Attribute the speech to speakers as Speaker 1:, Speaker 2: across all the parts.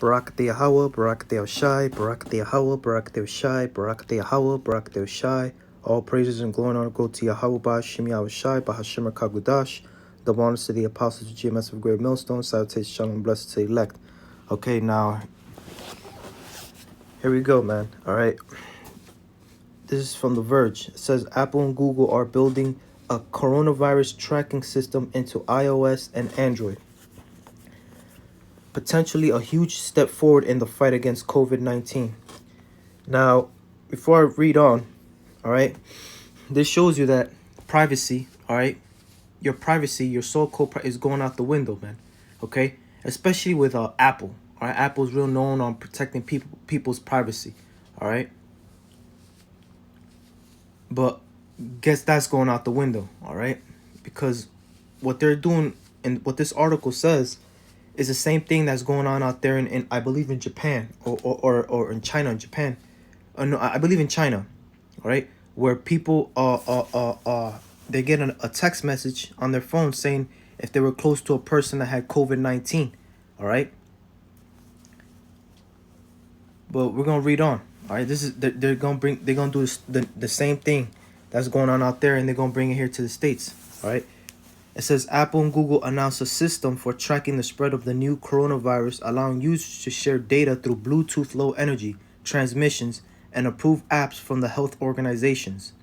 Speaker 1: Barak Yahweh, Barak Shai, Barak Yahweh, Barak Shai, Barak Yahweh, Barak Shai. All praises and glory and honor go to Yahweh, Ba'ashim Yahweh Shai, Bahashim Kagudash. The honors to the apostles of GMS of Great Millstone. Salutations, shalom, blessed to the elect. Okay, now, here we go, man. All right. This is from The Verge. It says Apple and Google are building a coronavirus tracking system into iOS and Android. Potentially a huge step forward in the fight against COVID-19. Now, before I read on, all right, this shows you that privacy, all right, your privacy, your so-called is going out the window, man. Okay, especially with Apple. All right, Apple's real known on protecting people's privacy. All right, but guess that's going out the window. All right, because what they're doing and what this article says is the same thing that's going on out there in I believe in Japan or in China and Japan. No, I believe in China, all right, where people they get a text message on their phone saying if they were close to a person that had COVID-19, all right. But we're gonna read on, all right. This is they're gonna do the same thing that's going on out there, and they're gonna bring it here to the States, all right. It says Apple and Google announced a system for tracking the spread of the new coronavirus, allowing users to share data through Bluetooth Low Energy transmissions and approve apps from the health organizations.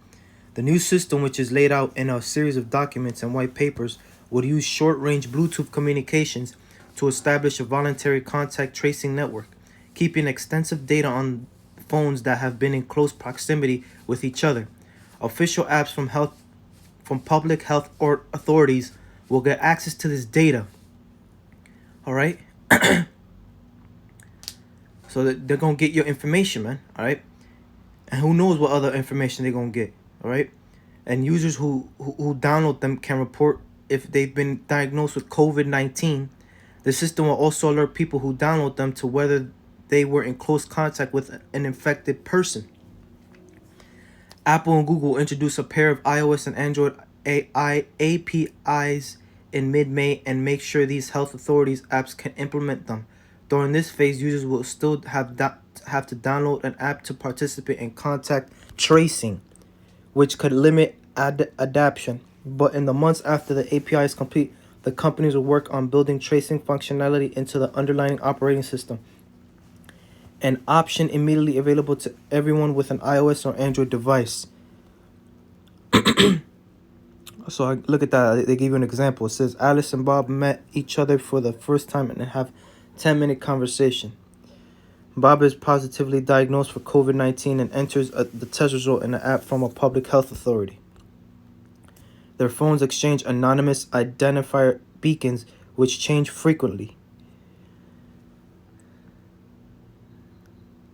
Speaker 1: The new system, which is laid out in a series of documents and white papers, would use short-range Bluetooth communications to establish a voluntary contact tracing network, keeping extensive data on phones that have been in close proximity with each other. Official apps from public health authorities will get access to this data. All right? So that they're going to get your information, man. All right? And who knows what other information they're going to get. All right? And users who download them can report if they've been diagnosed with COVID-19. The system will also alert people who download them to whether they were in close contact with an infected person. Apple and Google introduced a pair of iOS and Android AI APIs in mid-May and make sure these health authorities apps can implement them. During this phase, users will still have to download an app to participate in contact tracing, which could limit adaptation. But in the months after the API is complete, the companies will work on building tracing functionality into the underlying operating system, an option immediately available to everyone with an iOS or Android device. So I look at that. They give you an example. It says Alice and Bob met each other for the first time and have 10-minute conversation. Bob is positively diagnosed for COVID-19 and enters the test result in an app from a public health authority. Their phones exchange anonymous identifier beacons which change frequently.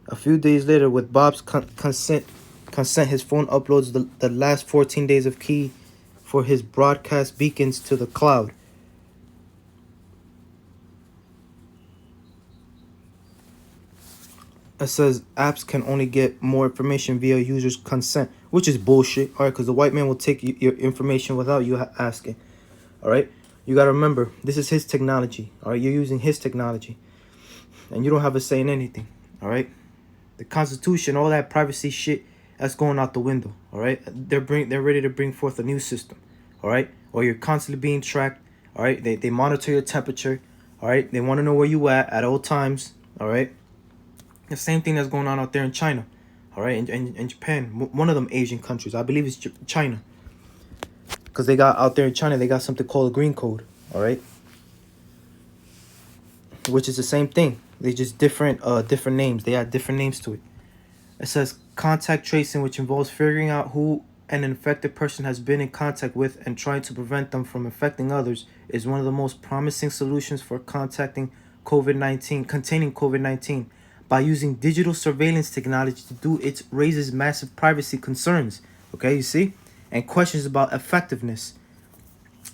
Speaker 1: A few days later, with Bob's consent, his phone uploads the last 14 days of key for his broadcast beacons to the cloud. It says apps can only get more information via users' consent, which is bullshit, all right, because the white man will take your information without you asking, all right? You got to remember, this is his technology, all right? You're using his technology, and you don't have a say in anything, all right? The Constitution, all that privacy shit, that's going out the window, all right? They're ready to bring forth a new system, all right? Or you're constantly being tracked, all right? They monitor your temperature, all right? They want to know where you at all times, all right? The same thing that's going on out there in China, all right? In Japan, one of them Asian countries, I believe it's China. Because they got out there in China, they got something called a green code, all right? Which is the same thing. They just different names. They add different names to it. It says contact tracing, which involves figuring out who an infected person has been in contact with and trying to prevent them from infecting others, is one of the most promising solutions for containing COVID-19. By using digital surveillance technology to do it raises massive privacy concerns. Okay, you see? And questions about effectiveness.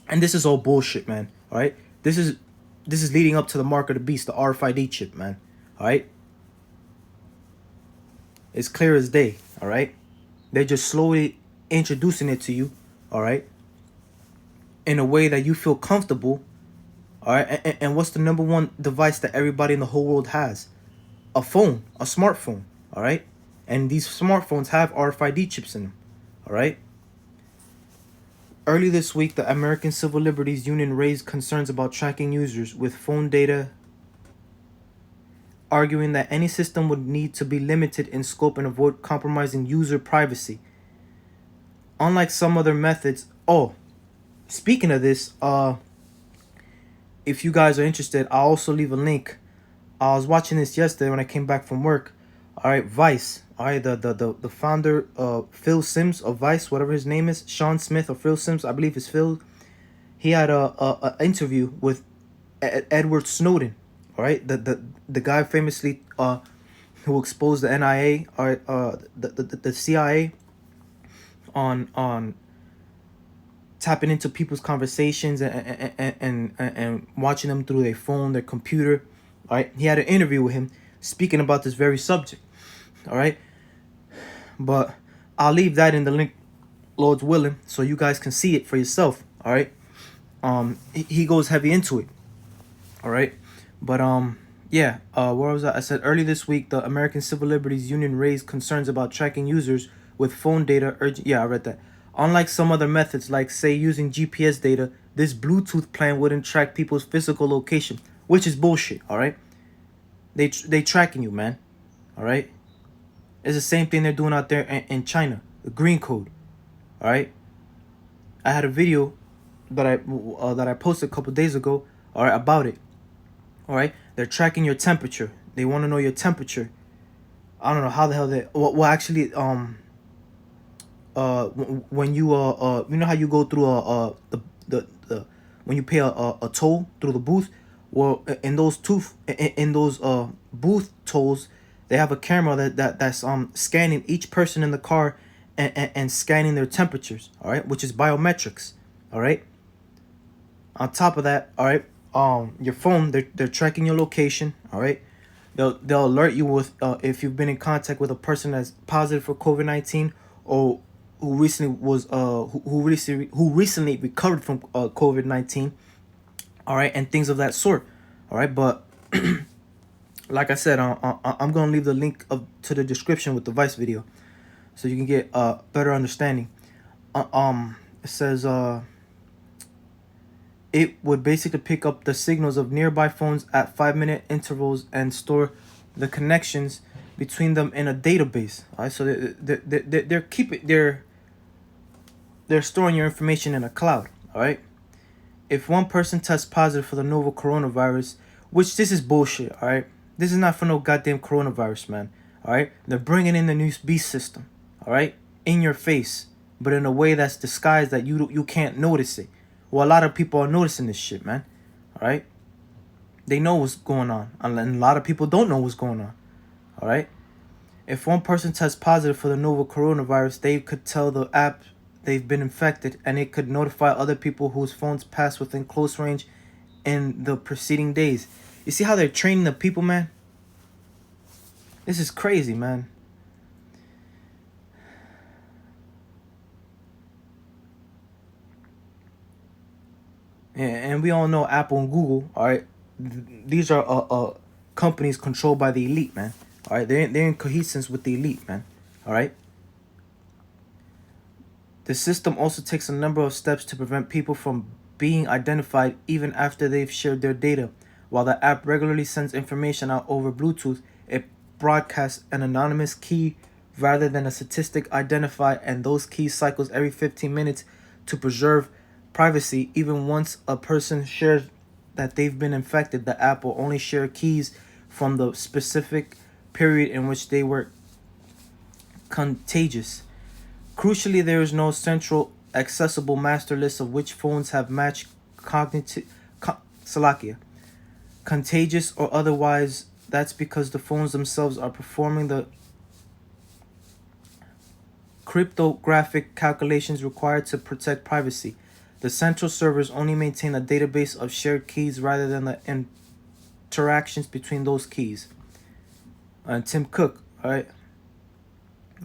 Speaker 1: And this is all bullshit, man. All right? This is leading up to the mark of the beast, the RFID chip, man. All right? It's clear as day, all right? They're just slowly introducing it to you, all right? In a way that you feel comfortable All right, and what's the number one device that everybody in the whole world has? A phone, a smartphone. All right, and these smartphones have RFID chips in them. All right. Early this week, the American Civil Liberties Union raised concerns about tracking users with phone data, arguing that any system would need to be limited in scope and avoid compromising user privacy. Unlike some other methods, speaking of this, if you guys are interested, I'll also leave a link. I was watching this yesterday when I came back from work. All right, Vice. All right, the founder, Phil Simms of Vice, whatever his name is, Sean Smith or Phil Simms, I believe it's Phil. He had a interview with Edward Snowden. All right, the guy famously who exposed the NIA or the CIA on tapping into people's conversations and watching them through their phone, their computer. All right, he had an interview with him speaking about this very subject. All right, but I'll leave that in the link, Lord's willing, so you guys can see it for yourself. All right, he goes heavy into it. All right, but yeah, where was I? I said early this week, the American Civil Liberties Union raised concerns about tracking users with phone data. Yeah, I read that. Unlike some other methods, like say using GPS data, this Bluetooth plan wouldn't track people's physical location, which is bullshit. All right, they tracking you, man. All right, it's the same thing they're doing out there in China, the green code. All right, I had a video that I posted a couple days ago. All right, about it. All right, they're tracking your temperature. They want to know your temperature. I don't know how the hell they. Well, actually, when you you know how you go through the when you pay a toll through the booth. Well, in those booth tolls, they have a camera that's scanning each person in the car and scanning their temperatures. All right, which is biometrics. All right. On top of that, all right, your phone, they're tracking your location. All right, they'll alert you with if you've been in contact with a person that's positive for COVID-19 or who recently was who recently recovered from COVID-19. All right, and things of that sort. All right, but like I said, I'm gonna leave the link to the description with the Vice video, so you can get a better understanding. It says it would basically pick up the signals of nearby phones at 5-minute intervals and store the connections between them in a database. All right, so they're storing your information in a cloud. All right. If one person tests positive for the novel coronavirus, which this is bullshit. All right, this is not for no goddamn coronavirus, man. All right, they're bringing in the new beast system. All right, in your face, but in a way that's disguised that you can't notice it. Well, a lot of people are noticing this shit, man. All right, they know what's going on, and a lot of people don't know what's going on. All right, if one person tests positive for the novel coronavirus, they could tell the app they've been infected, and it could notify other people whose phones passed within close range in the preceding days. You see how they're training the people, man? This is crazy, man. And we all know Apple and Google, all right, these are companies controlled by the elite, man. All right, they're in cohesence with the elite, man. All right. The system also takes a number of steps to prevent people from being identified even after they've shared their data. While the app regularly sends information out over Bluetooth, it broadcasts an anonymous key rather than a statistic identified, and those keys cycles every 15 minutes to preserve privacy. Even once a person shares that they've been infected, the app will only share keys from the specific period in which they were contagious. Crucially, there is no central accessible master list of which phones have matched contagious or otherwise. That's because the phones themselves are performing the cryptographic calculations required to protect privacy. The central servers only maintain a database of shared keys rather than the interactions between those keys. And Tim Cook, all right,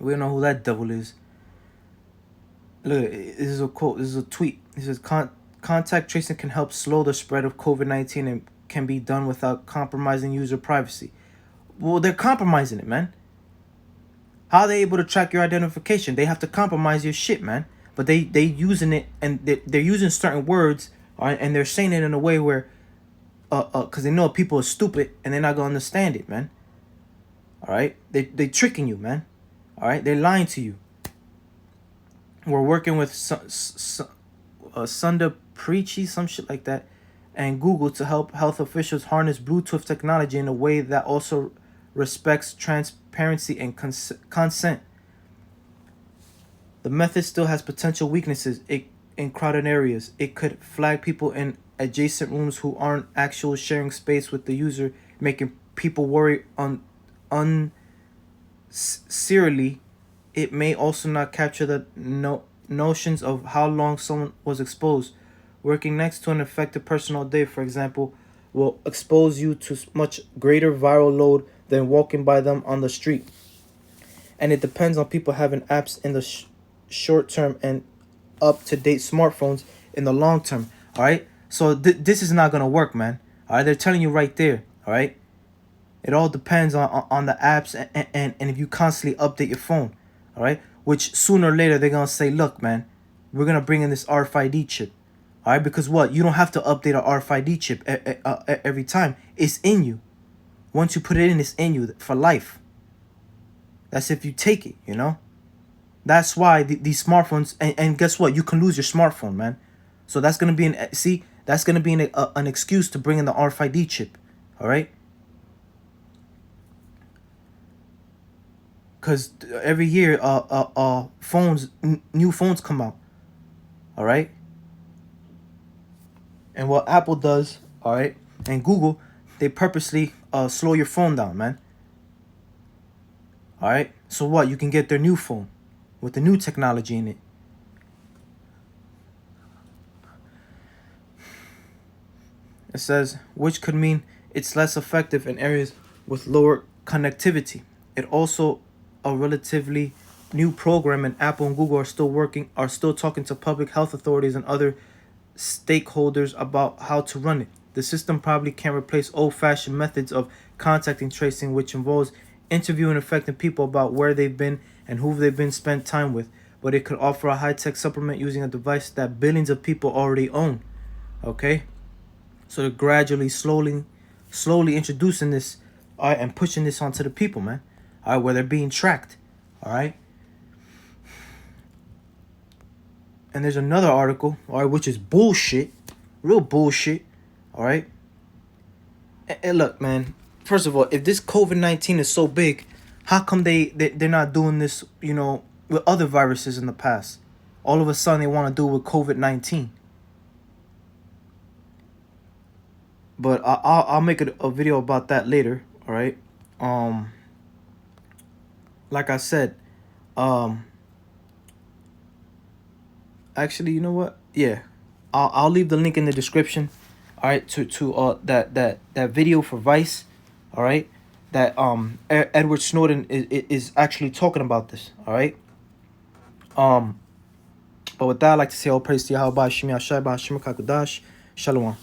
Speaker 1: we don't know who that devil is. Look, this is a quote. This is a tweet. He says, contact tracing can help slow the spread of COVID-19 and can be done without compromising user privacy. Well, they're compromising it, man. How are they able to track your identification? They have to compromise your shit, man. But they using it, and they're using certain words, and they're saying it in a way where, because they know people are stupid and they're not gonna understand it, man. All right, they tricking you, man. All right, they're lying to you. We're working with Sundar Pichai, some shit like that, and Google to help health officials harness Bluetooth technology in a way that also respects transparency and consent. The method still has potential weaknesses in crowded areas. It could flag people in adjacent rooms who aren't actually sharing space with the user, making people worry unsincerely. It may also not capture the notions of how long someone was exposed. Working next to an affected person all day, for example, will expose you to much greater viral load than walking by them on the street. And it depends on people having apps in the short term and up-to-date smartphones in the long term. All right, so this is not gonna work, man. All right, they're telling you right there. All right, it all depends on the apps and if you constantly update your phone. All right, which sooner or later they're gonna say, look, man, we're gonna bring in this RFID chip. All right, because what? You don't have to update a RFID chip every time. It's in you. Once you put it in, it's in you for life. That's if you take it, you know. That's why these smartphones, and guess what? You can lose your smartphone, man. So that's gonna be that's gonna be an excuse to bring in the RFID chip. All right. Because every year, new phones come out. All right. And what Apple does, all right, and Google, they purposely slow your phone down, man. All right. So what? You can get their new phone with the new technology in it. It says, which could mean it's less effective in areas with lower connectivity. It also a relatively new program, and Apple and Google are still talking to public health authorities and other stakeholders about how to run it. The system probably can't replace old-fashioned methods of contacting tracing, which involves interviewing affected people about where they've been and who they've been spent time with, but it could offer a high-tech supplement using a device that billions of people already own. Okay, so they're gradually, slowly introducing this, all right, and pushing this onto the people, man. All right, where they're being tracked. All right. And there's another article, all right, which is bullshit, real bullshit. All right. And look, man. First of all, if this COVID-19 is so big, how come they're not doing this, you know, with other viruses in the past? All of a sudden they want to do it with COVID-19. But I'll make a video about that later. All right. Like I said, actually, you know what? Yeah, I'll leave the link in the description. All right, to that video for Vice. All right, that Edward Snowden is actually talking about this. All right. But with that, I'd like to say all praise to Yahweh Shemi Ashai B'Hashem Kakudash. Shalom.